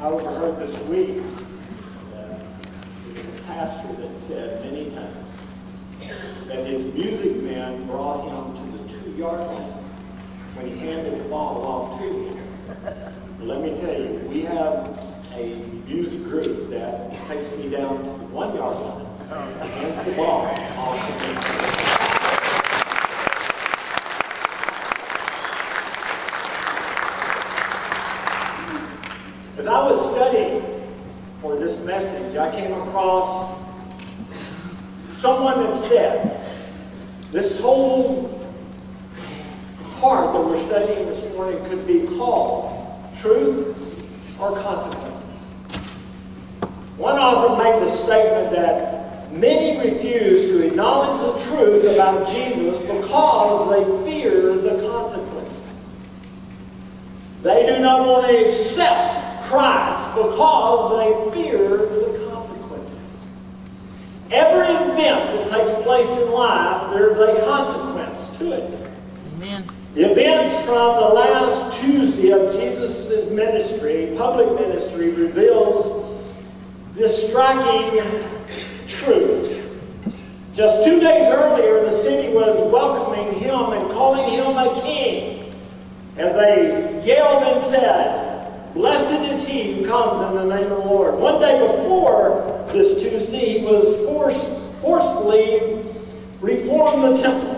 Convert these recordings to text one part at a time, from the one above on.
I overheard this week that a pastor that said many times that his music man brought him to the 2-yard line when he handed the ball off to him. But let me tell you, we have a music group that takes me down to the 1-yard line and hands the ball off to me. As I was studying for this message, I came across someone that said, this whole part that we're studying this morning could be called truth or consequences. One author made the statement that many refuse to acknowledge the truth about Jesus because they fear the consequences. They do not want to accept Christ because they fear the consequences. Every event that takes place in life, there's a consequence to it. Amen. The events from the last Tuesday of Jesus' ministry, public ministry, reveals this striking truth. Just 2 days earlier, the city was welcoming him and calling him a king, as they yelled and said, "Blessed is he who comes in the name of the Lord." One day before this Tuesday, he was forcefully reformed the temple.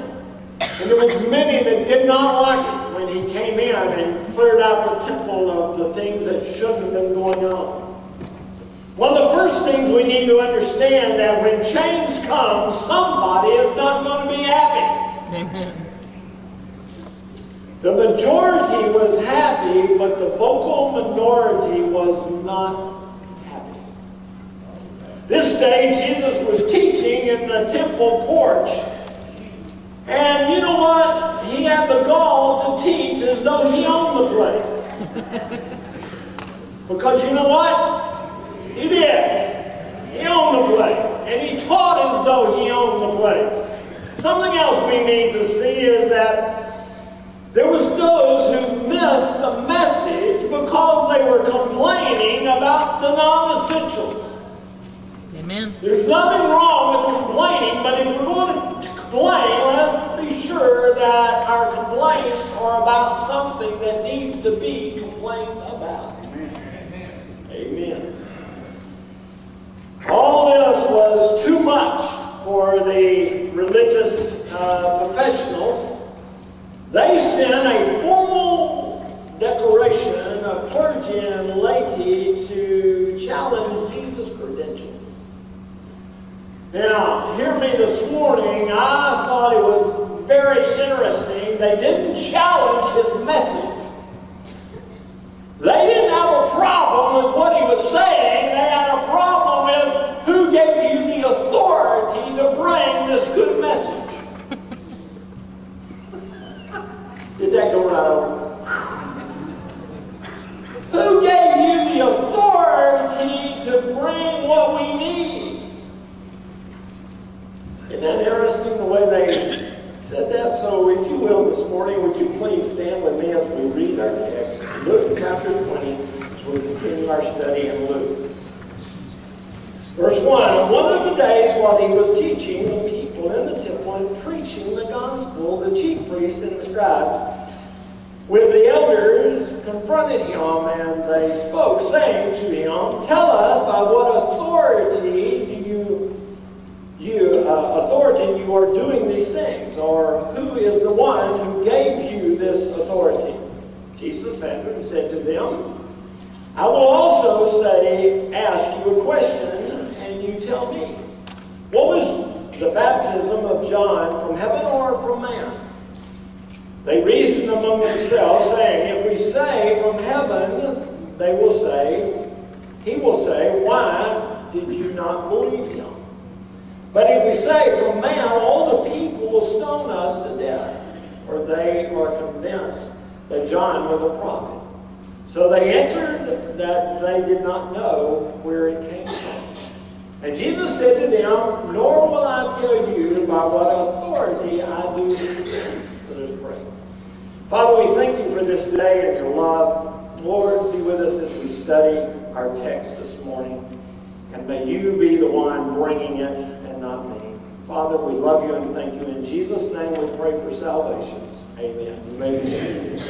And there was many that did not like it when he came in and cleared out the temple of the things that shouldn't have been going on. One of the first things we need to understand that when change comes, somebody is not going to be happy. Amen. The majority was happy, but the vocal minority was not happy. This day, Jesus was teaching in the temple porch. And you know what? He had the gall to teach as though he owned the place. Because you know what? He did. He owned the place. And he taught as though he owned the place. Something else we need to see is that there was those who missed the message because they were complaining about the non-essentials. Amen. There's nothing wrong with complaining, but if we're going to complain, let's be sure that our complaints are about something that needs to be complained about. Amen. Amen. All this was too much for the religious professionals. They sent a formal declaration of clergy and laity to challenge Jesus' credentials. Now, hear me this morning, I thought it was very interesting. They didn't challenge his message. They didn't have a problem with what he was saying. They had a problem with who gave you the authority to bring this good message. Did that go right over? Who gave you the authority to bring what we need? Isn't that interesting the way they said that? So if you will this morning, would you please stand with me as we read our text. Luke chapter 20, as we continue our study in Luke. Verse 1, on one of the days while he was teaching the people in the temple and preaching the gospel, the chief priests and the scribes with the elders confronted him, and they spoke, saying to him, "Tell us, by what authority you are doing these things, or who is the one who gave you this authority?" Jesus answered and said to them, "I will also ask you a question, and you tell me. What was the baptism of John, from heaven or from man?" They reasoned among themselves, saying, "If we say from heaven, he will say, why did you not believe him? But if we say from man, all the people will stone us to death, for they are convinced that John was a prophet." So they answered that they did not know where it came from. And Jesus said to them, "Nor will I tell you by what authority I do these things." Let us pray. Father, we thank you for this day and your love. Lord, be with us as we study our text this morning. And may you be the one bringing it and not me. Father, we love you and thank you. In Jesus' name we pray for salvations. Amen. You may be seated.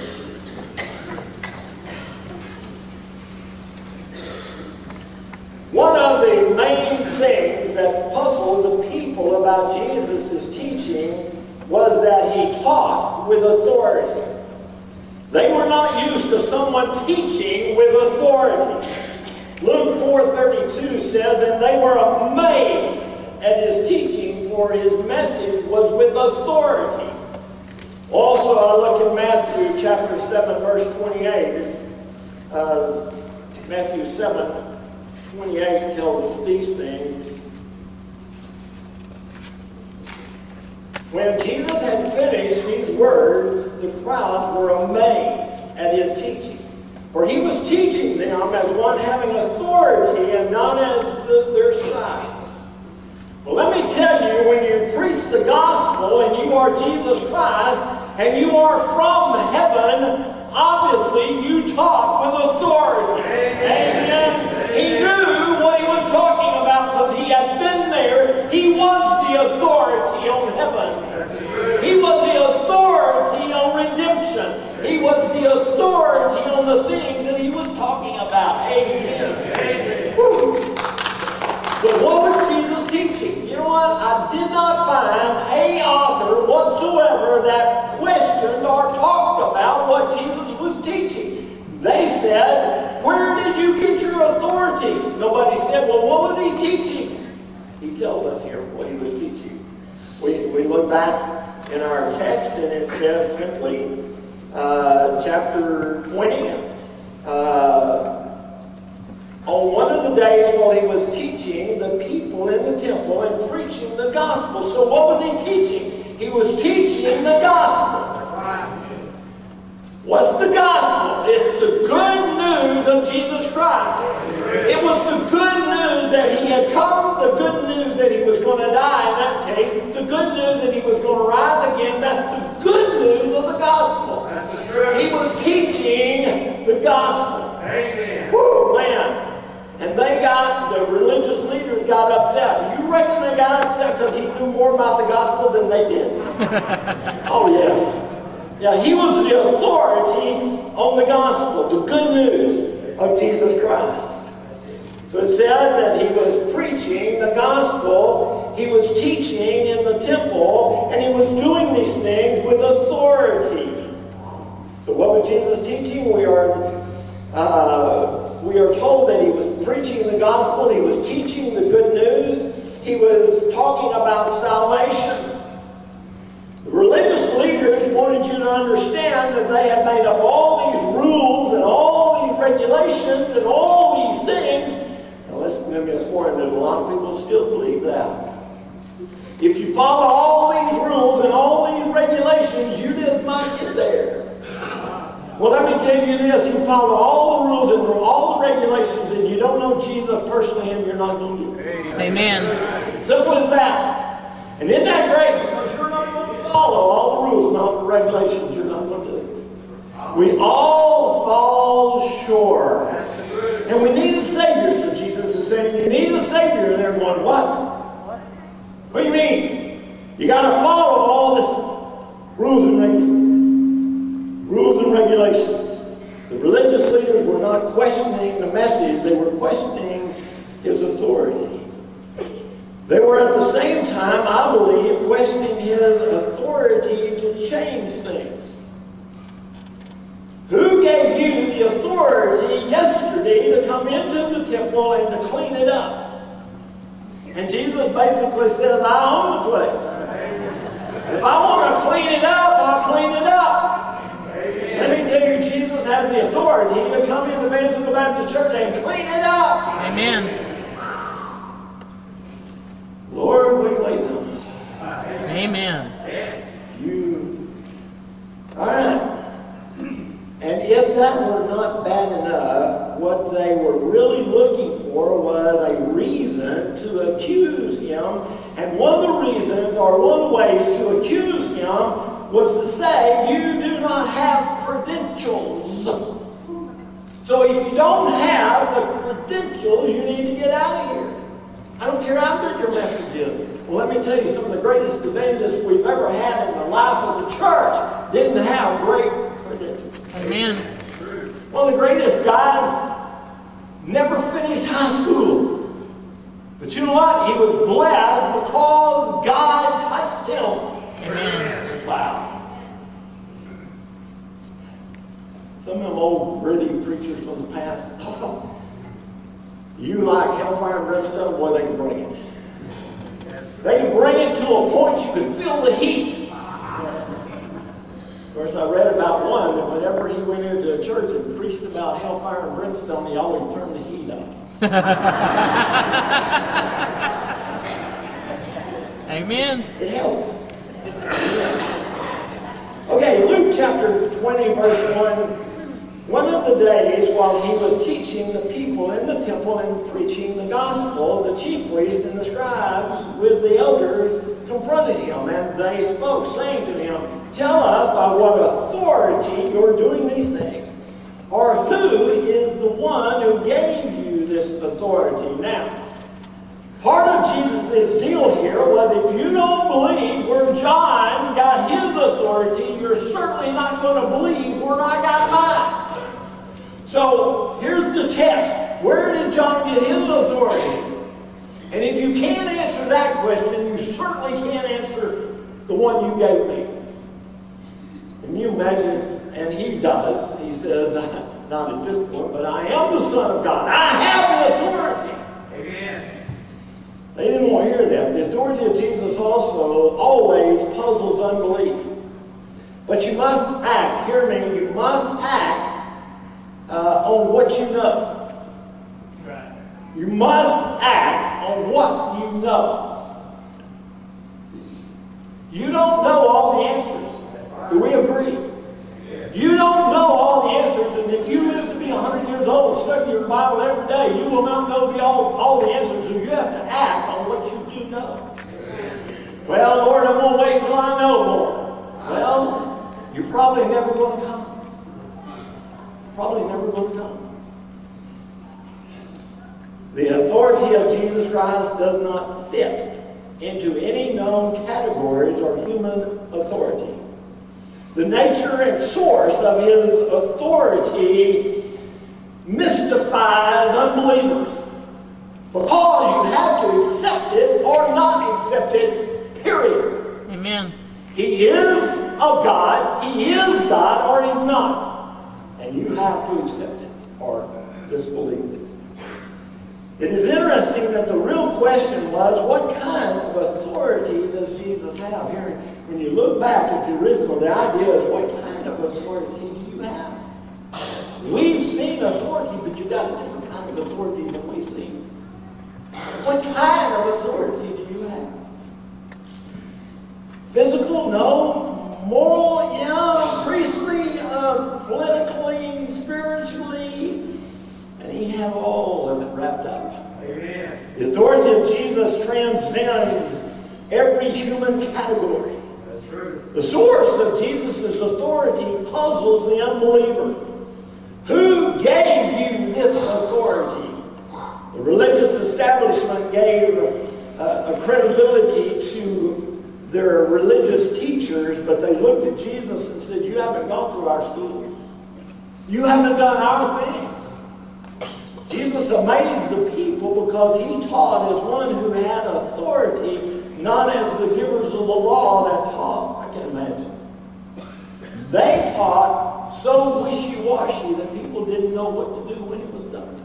One of the main things that puzzled the people about Jesus' teaching was that he taught with authority. They were not used to someone teaching with authority. Luke 4:32 says, and they were amazed at his teaching, for his message was with authority. Also, I look at Matthew chapter 7, verse 28. Matthew 7:28 tells us these things. When Jesus had finished these words, the crowds were amazed at his teaching. For he was teaching them as one having authority and not as their scribes. Well, let me tell you, when you preach the gospel and you are Jesus Christ and you are from heaven, obviously you talk with authority. Amen. He knew what he was talking about because he had been there. He was the authority on heaven. He was the authority on redemption. He was the authority on the things that he was talking about. Amen. Woo. So what was Jesus teaching? You know what? I did not find a author whatsoever that questioned or talked about what Jesus was teaching. They said, where did you get your authority? Nobody said, well, what was he teaching? He tells us here what he was teaching. We look back in our text and it says simply, chapter 20, on one of the days while he was teaching the people in the temple and preaching the gospel. So what was he teaching? He was teaching the gospel. What's the gospel? It's the good news of Jesus Christ. It was the good news that he had come, the good news that he was going to die in that case, the good news that he was going to rise again. That's the good news of the gospel. He was teaching the gospel. Amen. Woo, man. And the religious leaders got upset. You reckon they got upset because he knew more about the gospel than they did? Oh, yeah. Yeah, he was the authority on the gospel, the good news of Jesus Christ. So it said that he was preaching the gospel, he was teaching in the temple, and he was doing these things with authority. So what was Jesus teaching? We are told that he was preaching the gospel, he was teaching the good news, he was talking about salvation. The religious leaders wanted you to understand that they had made up all these rules and all these regulations and all these things. Now listen to me this morning, there's a lot of people who still believe that. If you follow all these rules and all these regulations, you just might get there. Well, let me tell you this, you follow all the rules and all the regulations and you don't know Jesus personally and you're not going to get there. Amen. Simple as that. And isn't that great? Because you're not going to follow all the rules and all the regulations. You're not going to do it. We all fall short. And we need a Savior. So Jesus is saying, you need a Savior. And they're going, what? What do you mean? You got to follow all this rules and regulations. The religious leaders were not questioning the message. They were questioning his authority. They were at the same time, I believe, questioning his authority to change things. Who gave you the authority yesterday to come into the temple and to clean it up? And Jesus basically says, I own the place. If I want to clean it up, I'll clean it up. Let me tell you, Jesus has the authority to come into Evangelism Baptist Church and clean it up. Amen. Lord, what do you wait on? Amen. All right. And if that were not bad enough, what they were really looking for was a reason to accuse him. And one of the reasons, or one of the ways to accuse him, was to say, you do not have credentials. So if you don't have the credentials, you need to get out of here. I don't care how good your message is. Well, let me tell you, some of the greatest evangelists we've ever had in the life of the church didn't have great credentials. Amen. One of the greatest guys never finished high school. But you know what? He was blessed because God touched him. Amen. Wow. Some of them old gritty preachers from the past, you like hellfire and brimstone, boy, they can bring it. They can bring it to a point you can feel the heat. Of course, I read about one that whenever he went into a church and preached about hellfire and brimstone, he always turned the heat up. Amen. It helped. Okay, Luke chapter 20, verse 1. One of the days while he was teaching the people in the temple and preaching the gospel, the chief priests and the scribes with the elders confronted him, and they spoke, saying to him, "Tell us by what authority you're doing these things, or who is the one who gave you this authority?" Now, part of Jesus' deal here was if you don't believe where John got his authority, you're certainly not going to believe where I got mine. So here's the test. Where did John get his authority? And if you can't answer that question, you certainly can't answer the one you gave me. Can you imagine? And he does. He says, not at this point, but I am the Son of God. I have the authority. Amen. They didn't want to hear that. The authority of Jesus also always puzzles unbelief. But you must act. Hear me. You must act on what you know. Right. You must act on what you know. You don't know all the answers. Do we agree? You don't know all the answers, and if you live to be 100 years old and study your Bible every day, you will not know all the answers, so you have to act on what you do know. Well, Lord, I'm going to wait till I know more. Well, you're probably never going to come. Probably never going to come. The authority of Jesus Christ does not fit into any known categories or human authority. The nature and source of his authority mystifies unbelievers because you have to accept it or not accept it, period. Amen. He is of God, he is God, or he's not. And you have to accept it or disbelieve it. It is interesting that the real question was, what kind of authority does Jesus have? Here, when you look back at the original, the idea is, what kind of authority do you have? We've seen authority, but you've got a different kind of authority than we've seen. What kind of authority do you have? Physical? No. Moral? Yeah. Priestly? Politically? Spiritually? And he had all of it wrapped up. Amen. The authority of Jesus transcends every human category. That's true. The source of Jesus' authority puzzles the unbeliever. Who gave you this authority? The religious establishment gave a credibility to their religious teachers, but they looked at Jesus and said, "You haven't gone through our schools. You haven't done our things." Jesus amazed the people because he taught as one who had authority, not as the givers of the law that taught. I can imagine. They taught so wishy-washy that people didn't know what to do when it was done.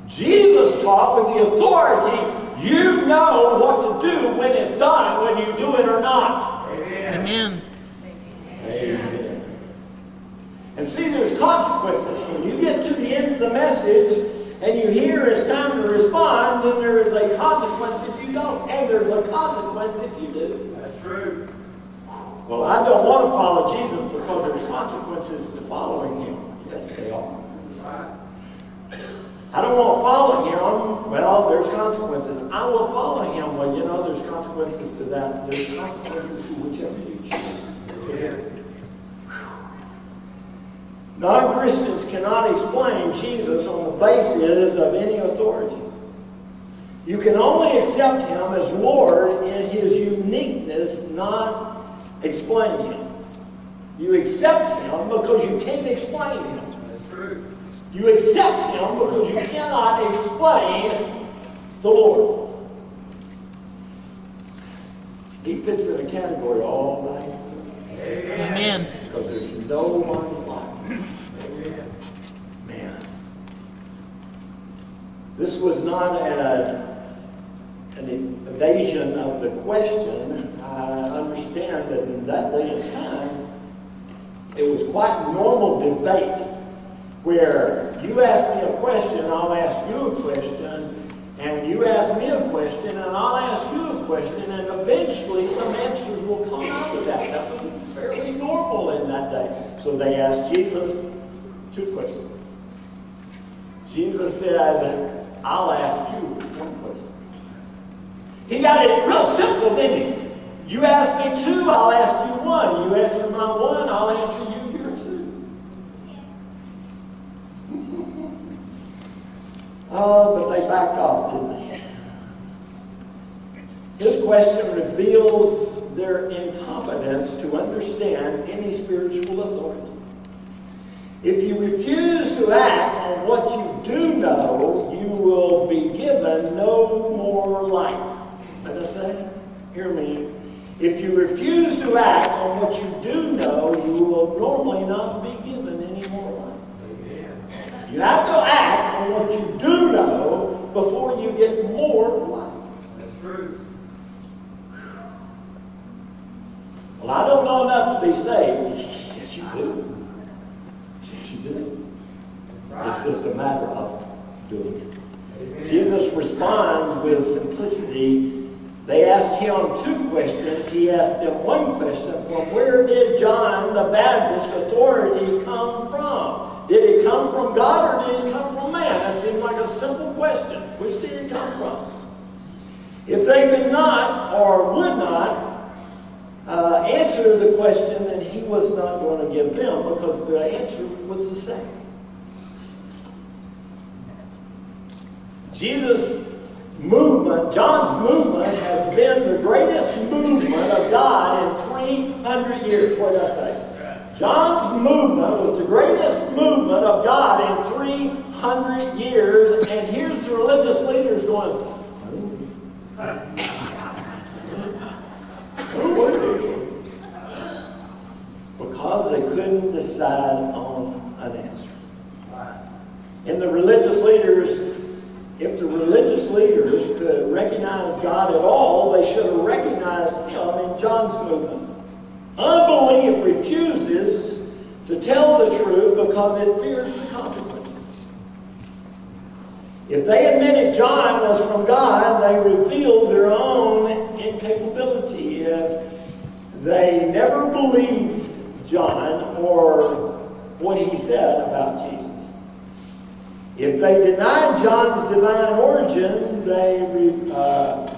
Jesus taught with the authority, you know what to do when it's done, whether you do it or not. Amen. Amen. And see, there's consequences. When you get to the end of the message and you hear it's time to respond, then there is a consequence if you don't. And there's a consequence if you do. That's true. Well, I don't want to follow Jesus because there's consequences to following him. Yes, they are. I don't want to follow him. Well, there's consequences. I will follow him. Well, you know, there's consequences to that. There's consequences to whichever you choose. Yeah. Non-Christians cannot explain Jesus on the basis of any authority. You can only accept him as Lord in his uniqueness, not explain him. You accept him because you can't explain him. You accept him because you cannot explain the Lord. He fits in a category all by himself. Amen. Because there's no one like him. Man. This was not an evasion of the question. I understand that in that day and time, it was quite normal debate where you ask me a question, I'll ask you a question, and you ask me a question, and I'll ask you a question, and eventually some answers will come out of that. That was fairly normal in that day. So they asked Jesus 2 questions. Jesus said, I'll ask you 1 question. He got it real simple, didn't he? You ask me 2, I'll ask you 1. You answer my 1, I'll answer you your 2. Oh, but they backed off, didn't they? His question reveals their incompetence to understand any spiritual authority. If you refuse to act on what you do know, you will be given no more light. Let us say, hear me. If you refuse to act on what you do know, you will normally not be given any more light. You have to act on what you do know before you get more light. That's true. Well, I don't know enough to be saved. Yes, you do. Yes, you do. It's just a matter of doing it. Jesus responds with simplicity. They asked him 2 questions. He asked them 1 question. From where did John the Baptist's authority come from? Did it come from God or did it come from man? That seemed like a simple question. Which did it come from? If they could not or would not answer the question, then he was not going to give them because the answer was the same. Jesus' movement, John's movement, has been the greatest movement of God in 300 years. What did I say? John's movement was the greatest movement of God in 300 years, and here's the religious leaders going, because they couldn't decide on an answer. And the religious leaders, if the religious leaders could recognize God at all, they should have recognized him in John's movement. Unbelief refuses to tell the truth because it fears the consequences. If they admitted John was from God, they revealed their own incapability. If they never believed John or what he said about Jesus. If they denied John's divine origin, they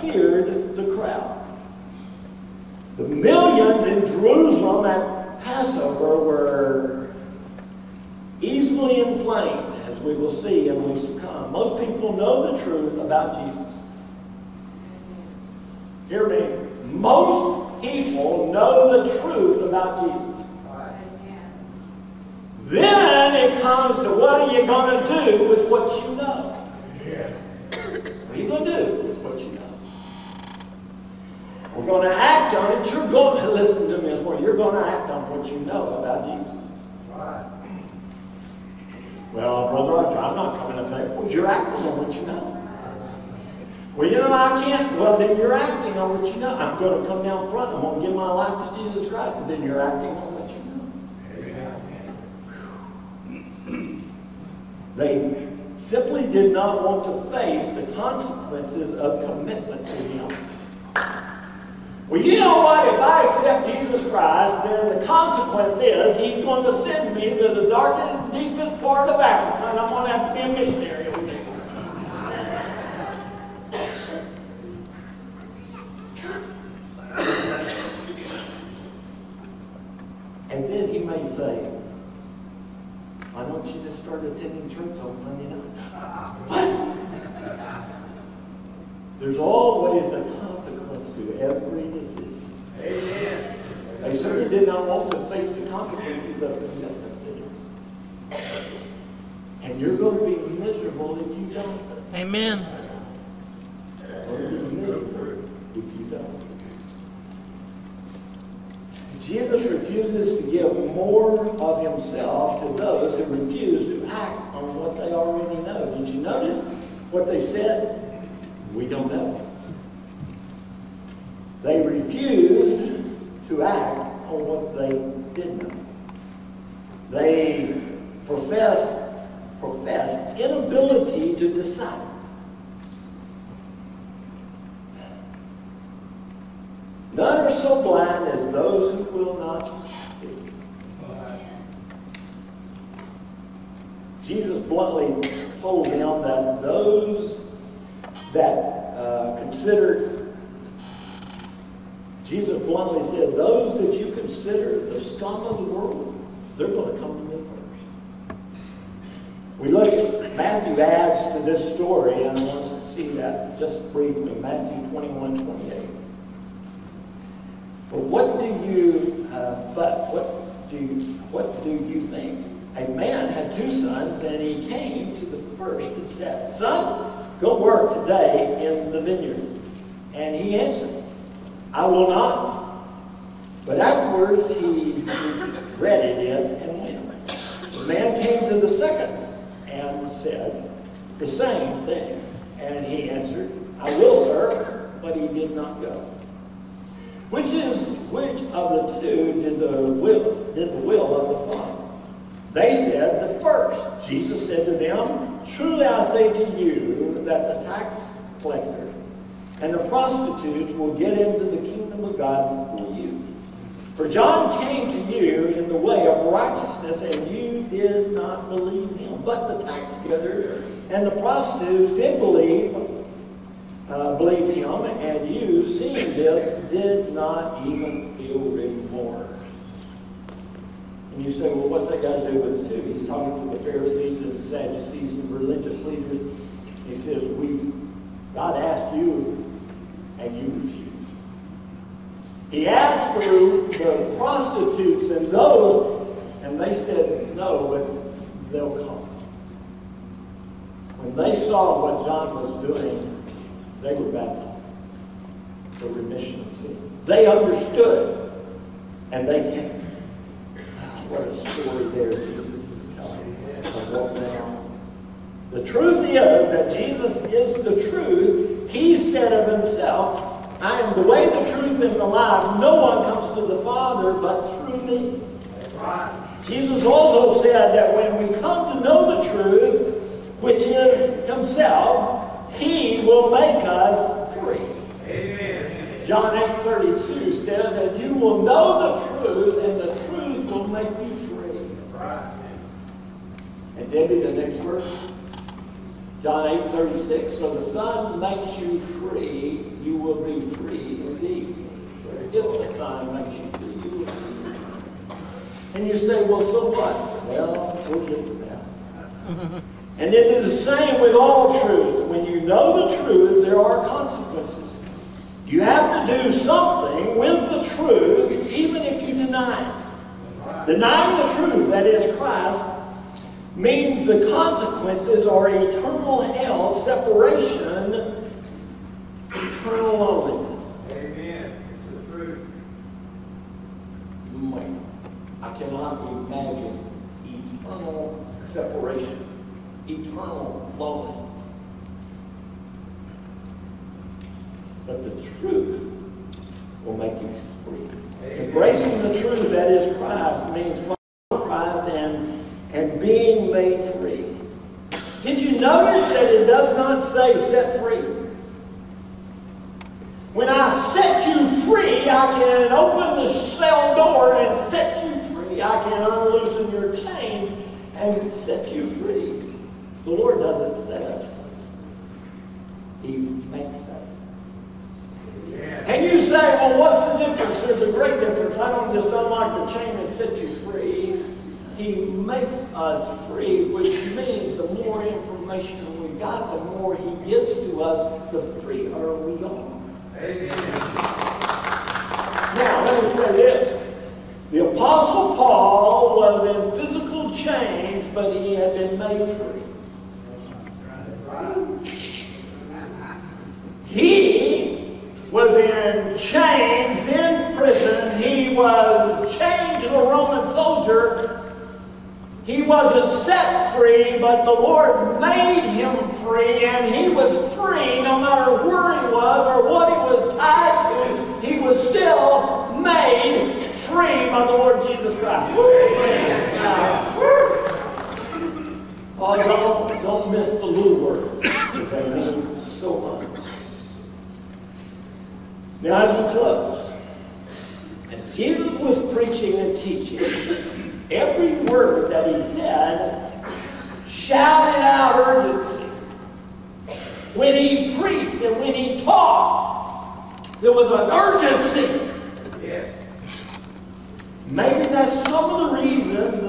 feared the crowd. The millions in Jerusalem at Passover were easily inflamed, as we will see in weeks to come. Most people know the truth about Jesus. Hear me. Most people know the truth about Jesus. Then it comes to what are you going to do with what you know? What are you going to do with what you know? We're going to act on it. You're going to listen to me as well. You're going to act on what you know about Jesus. Right. Well, Brother Archer, I'm not coming up there. Well, you're acting on what you know. Well, you know, I can't. Well, then you're acting on what you know. I'm going to come down front. I'm going to give my life to Jesus Christ. And then you're acting on what you know. They simply did not want to face the consequences of commitment to him. Well, you know what? If I accept Jesus Christ, then the consequence is he's going to send me to the darkest, deepest part of Africa, and I'm going to have to be a missionary over there. And then he may say, why don't you just There's always a consequence to every decision. Amen. They certainly did not want to face the consequences of commitment, did they? And you're going to be miserable if you don't. Amen. You're going to be miserable if you don't. Jesus refuses to give more of himself to those who refuse to act on what they already know. Did you notice what they said? We don't know. They refused to act on what they did know. They professed inability to decide. None are so blind as those who will not see. Jesus bluntly told them that those that Jesus bluntly said, those that you consider the scum of the world, they're going to come to me first. We look at Matthew adds to this story, and I want us to see that just briefly. Matthew 21:28. But what do you think? A man had two sons, and he came to the first and said, "Son, go work today in the vineyard." And he answered, "I will not." But afterwards he regretted it and went. The man came to the second and said the same thing. And he answered, "I will, sir." But he did not go. Which of the two did the will of the Father? They said, "The first." Jesus said to them, "Truly I say to you that the tax collector and the prostitutes will get into the kingdom of God before you. For John came to you in the way of righteousness, and you did not believe him. But the tax gatherer and the prostitutes did believe him, and you, seeing this, did not even feel remorse." And you say, well, what's that got to do with it too? He's talking to the Pharisees and the Sadducees and religious leaders. He says, God asked you, and you refused. He asked the prostitutes and those, and they said no, but they'll come. When they saw what John was doing, they were baptized for remission of sin. They understood, and they came. What a story there Jesus is telling of what went on. The truth is that Jesus is the truth. He said of himself, "I am the way, the truth, and the life. No one comes to the Father but through me." Right. Jesus also said that when we come to know the truth, which is himself, he will make us free. Amen. John 8:32 says that you will know the truth, and the truth will make you free. Right. And Debbie, the next verse. John 8:36, so the Son makes you free, you will be free indeed. So if the Son makes you free, you will be free. And you say, well, so what? Well, we'll get to that. And it is the same with all truth. When you know the truth, there are consequences. You have to do something with the truth, even if you deny it. Denying the truth, that is Christ, means the consequences are eternal hell, separation, eternal loneliness. Amen. I cannot imagine eternal separation, eternal loneliness. But the truth will make you free. Amen. Embracing the truth, that is Christ, means following Christ and being made free. Did you notice that it does not say set free? When I set you free, I can open the cell door and set you free. I can unloosen your chains and set you free. The Lord doesn't set us free. He makes us. And you say, well, what's the difference? There's a great difference. I don't like the chain that set you free. He makes us free, which means the more information we got, the more He gives to us, the freer we are. Amen. Now, let me say this. The Apostle Paul was in physical chains, but he had been made free. He was in chains in prison. He was chained to a Roman soldier. He wasn't set free, but the Lord made him free, and he was free no matter where he was or what he was tied to. He was still made free by the Lord Jesus Christ. Oh, don't miss the little words. They mean so much. Now, as we close, as Jesus was preaching and teaching, every word that He said shouted out urgency. When He preached and when He taught, there was an urgency. Yes. Maybe that's some of the reason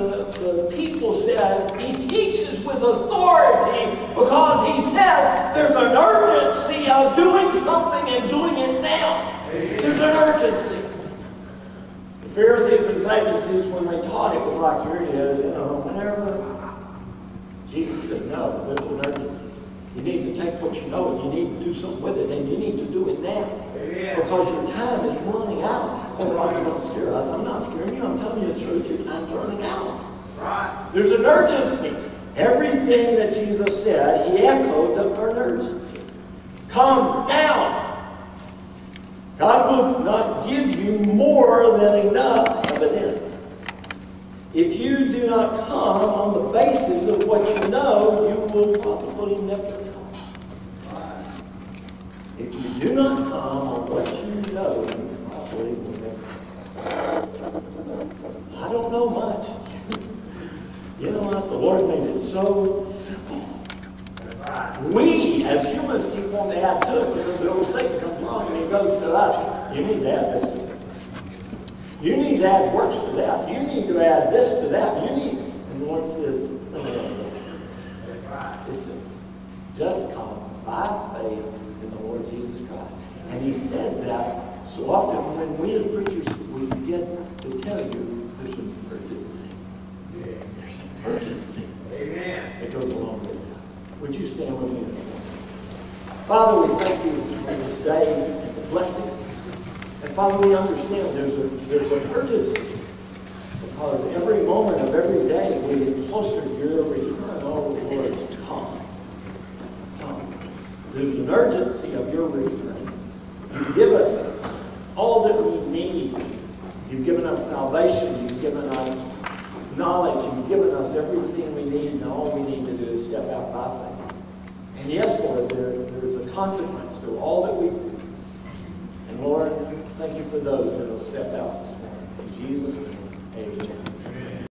the people said He teaches with authority, because He says there's an urgency of doing something and doing it now. There's an urgency. The Pharisees and Sadducees, when they taught, it was like, here it is, whenever. Jesus said, no, there's an urgency. You need to take what you know and you need to do something with it, and you need to do it now. Amen. Because your time is running out. Oh, Roger, don't scare us. I'm not scaring you. I'm telling you the truth. Your time's running out. Right. There's an urgency. Everything that Jesus said, He echoed the urgency. Come now. God will not give you more than enough evidence. If you do not come on the basis of what you know, you will probably never come. If you do not come on what you know, you probably will never come. I don't know much. You know what? The Lord made it so simple. We, as humans, keep wanting to add to it, because the old Satan comes along and he goes to us. You need to add this to it. You need to add works to that. You need to add this to that. You need, and the Lord says, listen, just come by faith in the Lord Jesus Christ. And He says that so often when we as preachers, we forget to tell you there's an urgency. There's an urgency. Amen. That goes along with it. Would you stand with me this morning? Father, we thank you for this day and the blessings. And Father, we understand there's an urgency, because every moment of every day we get closer to your return. Oh, Lord, come. Come. There's an urgency of your return. You give us all that we need. You've given us salvation. You've given us knowledge. You've given us everything we need, and all we need to do is step out by faith. And yes, Lord, there's a consequence to all that we do. And Lord, thank you for those that will step out this morning. In Jesus' name, amen.